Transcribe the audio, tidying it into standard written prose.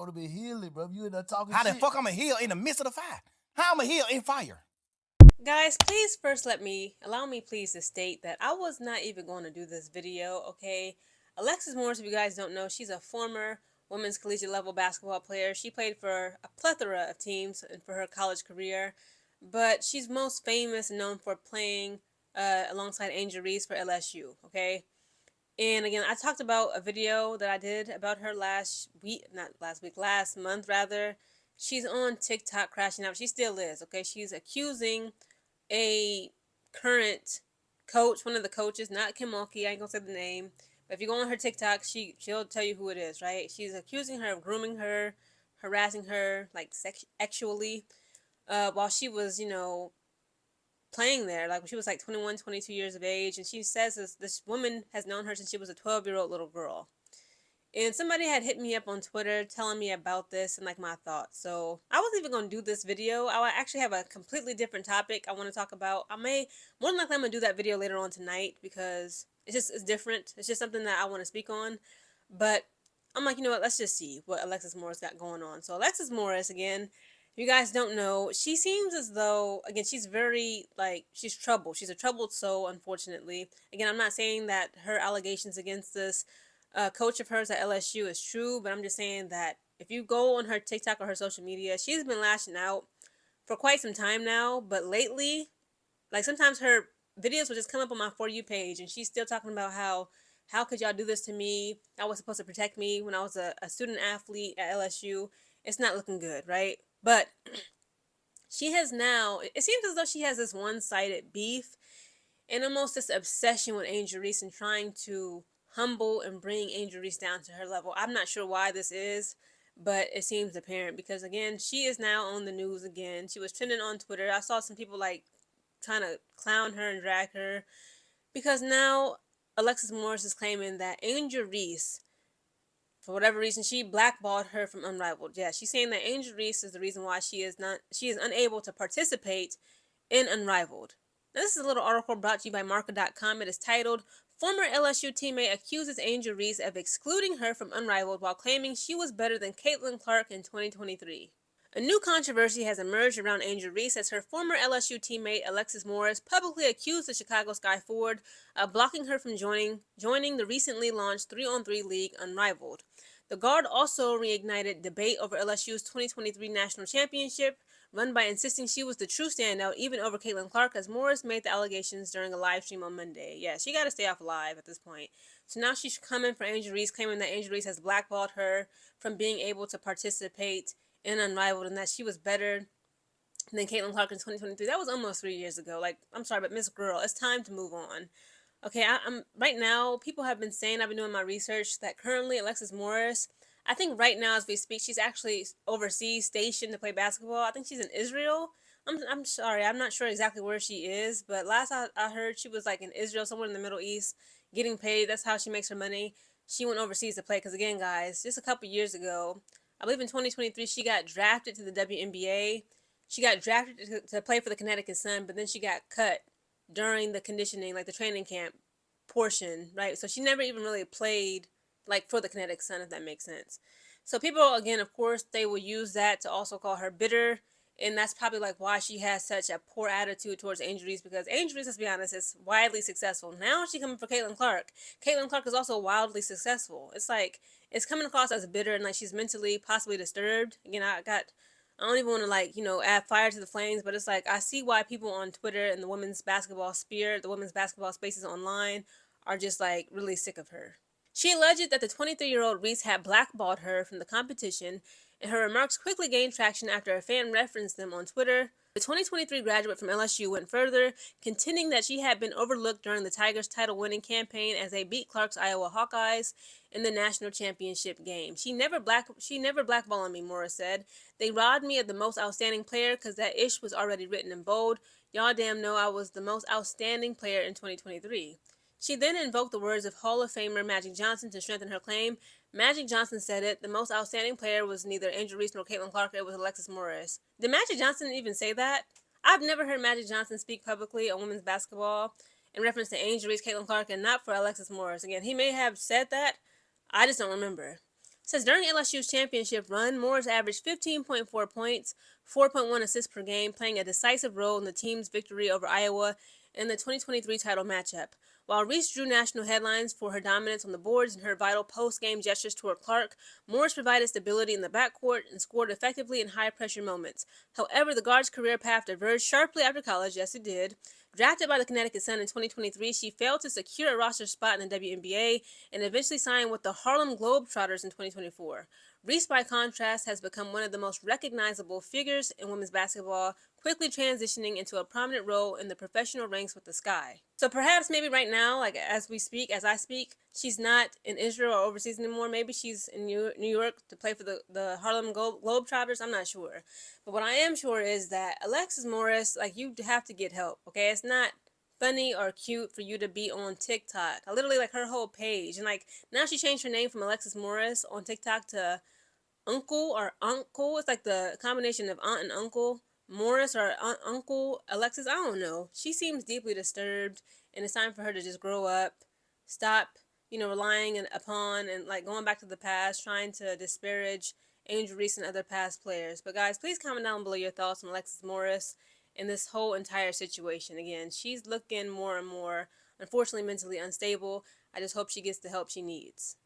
supposed to be healing, bro. You in there talking How shit. the fuck I'm a heal in the midst of the fire? How I'm a heal in fire? Guys, please first allow me please to state that I was not even going to do this video, okay? Alexis Morris, if you guys don't know, she's a former women's collegiate level basketball player. She played for a plethora of teams and for her college career, but she's most famous and known for playing alongside Angel Reese for LSU, okay? And again, I talked about a video that I did about her last month rather. She's on TikTok crashing out. She still is, okay? She's accusing a current coach, one of the coaches, not Kim Mulkey, I ain't gonna say the name, but if you go on her TikTok, she'll tell you who it is, right? She's accusing her of grooming her, harassing her, like sexually, while she was, playing there, like when she was like 21, 22 years of age, and she says this woman has known her since she was a 12-year-old little girl. And somebody had hit me up on Twitter telling me about this and like my thoughts. So I wasn't even going to do this video. I actually have a completely different topic I want to talk about. More than likely I'm going to do that video later on tonight because it's different. It's just something that I want to speak on. But I'm like, you know what, let's just see what Alexis Morris got going on. So Alexis Morris, again, if you guys don't know, she seems as though, again, she's very, she's troubled. She's a troubled soul, unfortunately. Again, I'm not saying that her allegations against this coach of hers at LSU is true, but I'm just saying that if you go on her TikTok or her social media, she's been lashing out for quite some time now, but lately, like sometimes her videos will just come up on my For You page and she's still talking about how could y'all do this to me? I was supposed to protect me when I was a student athlete at LSU. It's not looking good, right? But she has now, it seems as though she has this one-sided beef and almost this obsession with Angel Reese and trying to humble and bring Angel Reese down to her level. I'm not sure why this is, but it seems apparent because, again, she is now on the news again. She was trending on Twitter. I saw some people trying to clown her and drag her because now Alexis Morris is claiming that Angel Reese, for whatever reason, she blackballed her from Unrivaled. Yeah, she's saying that Angel Reese is the reason why she is unable to participate in Unrivaled. Now, this is a little article brought to you by Marca.com. It is titled, Former LSU teammate accuses Angel Reese of excluding her from Unrivaled while claiming she was better than Caitlin Clark in 2023. A new controversy has emerged around Angel Reese as her former LSU teammate Alexis Morris publicly accused the Chicago Sky Forward of blocking her from joining the recently launched 3-on-3 league Unrivaled. The guard also reignited debate over LSU's 2023 national championship, run by insisting she was the true standout even over Caitlin Clark, as Morris made the allegations during a live stream on Monday. Yeah, she got to stay off live at this point. So now she's coming for Angel Reese, claiming that Angel Reese has blackballed her from being able to participate in Unrivaled and that she was better than Caitlin Clark in 2023. That was almost 3 years ago. Like, I'm sorry, but Miss Girl, it's time to move on. Okay, I'm right now, people have been saying, I've been doing my research, that currently Alexis Morris, I think right now as we speak, she's actually overseas stationed to play basketball. I think she's in Israel. I'm sorry, I'm not sure exactly where she is, but last I heard she was like in Israel, somewhere in the Middle East, getting paid. That's how she makes her money. She went overseas to play because, again, guys, just a couple years ago, I believe in 2023, she got drafted to the WNBA. She got drafted to play for the Connecticut Sun, but then she got cut during the conditioning, like the training camp portion, right? So she never even really played like for the Connecticut Sun, if that makes sense. So people, again, of course, they will use that to also call her bitter. And that's probably like why she has such a poor attitude towards Angel Reese, because Angel Reese, let's be honest, is wildly successful. Now she's coming for Caitlin Clark. Caitlin Clark is also wildly successful. It's like, it's coming across as bitter and like she's mentally possibly disturbed. Again, I don't even want to add fire to the flames, but it's like I see why people on Twitter and the women's basketball sphere, the women's basketball spaces online are just like really sick of her. She alleged that the 23-year-old Reese had blackballed her from the competition, and her remarks quickly gained traction after a fan referenced them on Twitter. The 2023 graduate from LSU went further, contending that she had been overlooked during the Tigers' title-winning campaign as they beat Clark's Iowa Hawkeyes in the national championship game. She never blackballed me, Morris said. They robbed me of the most outstanding player because that ish was already written in bold. Y'all damn know I was the most outstanding player in 2023. She then invoked the words of Hall of Famer Magic Johnson to strengthen her claim. Magic Johnson said it. The most outstanding player was neither Angel Reese nor Caitlin Clark. It was Alexis Morris. Did Magic Johnson even say that? I've never heard Magic Johnson speak publicly on women's basketball in reference to Angel Reese, Caitlin Clark, and not for Alexis Morris. Again, he may have said that. I just don't remember. says during LSU's championship run, Morris averaged 15.4 points, 4.1 assists per game, playing a decisive role in the team's victory over Iowa in the 2023 title matchup. While Reese drew national headlines for her dominance on the boards and her vital post-game gestures toward Clark, Morris provided stability in the backcourt and scored effectively in high-pressure moments. However, the guard's career path diverged sharply after college. Yes, it did. Drafted by the Connecticut Sun in 2023, she failed to secure a roster spot in the WNBA and eventually signed with the Harlem Globetrotters in 2024. Reese, by contrast, has become one of the most recognizable figures in women's basketball, quickly transitioning into a prominent role in the professional ranks with the Sky. So perhaps maybe right now, like as I speak, she's not in Israel or overseas anymore. Maybe she's in New York to play for the Harlem Globetrotters. I'm not sure. But what I am sure is that Alexis Morris, like, you have to get help, okay? It's not funny or cute for you to be on TikTok. I literally like her whole page. And like now she changed her name from Alexis Morris on TikTok to Uncle or Uncle. It's like the combination of aunt and uncle. Morris or Uncle Alexis. I don't know. She seems deeply disturbed, and it's time for her to just grow up. Stop, relying upon and like going back to the past, trying to disparage Angel Reese and other past players. But guys, please comment down below your thoughts on Alexis Morris and this whole entire situation. Again, she's looking more and more, unfortunately, mentally unstable. I just hope she gets the help she needs.